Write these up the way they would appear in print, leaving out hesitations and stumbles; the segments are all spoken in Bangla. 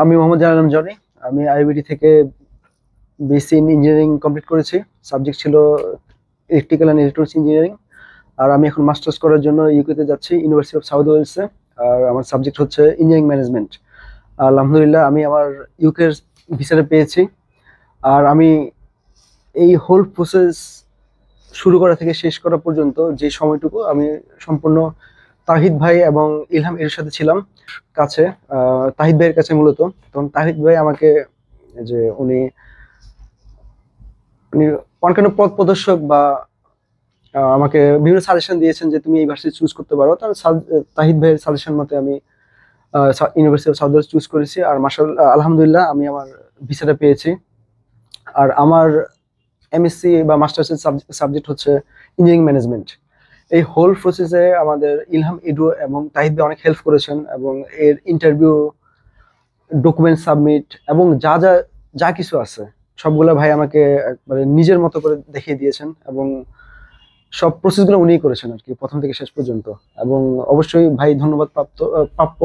আমি মোহাম্মদ জালাল জনি। আমি আইবিটি থেকে বিএসসি ইন ইঞ্জিনিয়ারিং কমপ্লিট করেছি। সাবজেক্ট ছিল ইলেকট্রিক্যাল অ্যান্ড ইলেকট্রনিক্স ইঞ্জিনিয়ারিং। আর আমি এখন মাস্টার্স করার জন্য ইউকেতে যাচ্ছি, ইউনিভার্সিটি অফ সাউথ ওয়েলসে। আর আমার সাবজেক্ট হচ্ছে ইঞ্জিনিয়ারিং ম্যানেজমেন্ট। আলহামদুলিল্লাহ আমি আমার ইউকের ভিসাটা পেয়েছি। আর আমি এই হোল প্রসেস শুরু করা থেকে শেষ করা পর্যন্ত যে সময়টুকু আমি সম্পূর্ণ তাহিদ ভাই এবং ইলহাম এর সাথে ছিলাম কাছে। তাহিদ ভাইয়ের কাছে মূলত। তখন তাহিদ ভাই আমাকে যে উনি উনি অনেক পথ প্রদর্শক বা আমাকে বিভিন্ন সাজেশন দিয়েছেন যে তুমি এই ভার্সিটি চুজ করতে পারো। তার তাহিদ ভাইয়ের সাজেশন মতে আমি university of South Wales choose করেছি। আর আলহামদুলিল্লাহ আমি আমার ভিসাটা পেয়েছি। আর আমার এমএসসি বা মাস্টার্সের সাবজেক্ট হচ্ছে ইঞ্জিনিয়ারিং ম্যানেজমেন্ট। এই হোল প্রসেসে আমাদের ইলহাম এডু এবং তাহিদ ভাই অনেক হেল্প করেছেন, এবং এর ইন্টারভিউ, ডকুমেন্ট সাবমিট এবং যা যা যা কিছু আছে সবগুলা ভাই আমাকে একবারে নিজের মতো করে দেখিয়ে দিয়েছেন। এবং সব প্রসেসগুলো উনিই করেছেন আর কি, প্রথম থেকে শেষ পর্যন্ত। এবং অবশ্যই ভাই ধন্যবাদ প্রাপ্য।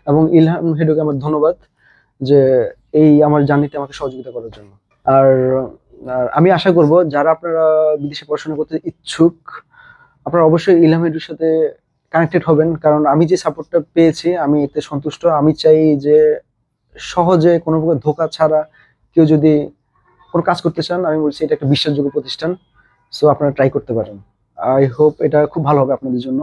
এবং ইলহাম হেডুকে আমার ধন্যবাদ যে এই আমার জার্নিতে আমাকে সহযোগিতা করার জন্য। আর আর আমি আশা করব যারা আপনারা বিদেশে পড়াশোনা করতে ইচ্ছুক, আপনারা অবশ্যই ইলহাম এডুর সাথে কানেক্টেড হবেন, কারণ আমি যে সাপোর্টটা পেয়েছি আমি এতে সন্তুষ্ট। আমি চাই যে সহজে কোনো প্রকার ধোঁকা ছাড়া কেউ যদি কোনো কাজ করতে চান, আমি বলছি এটা একটা বিশ্বাসযোগ্য প্রতিষ্ঠান। সো আপনারা ট্রাই করতে পারেন। আই হোপ এটা খুব ভালো হবে আপনাদের জন্য।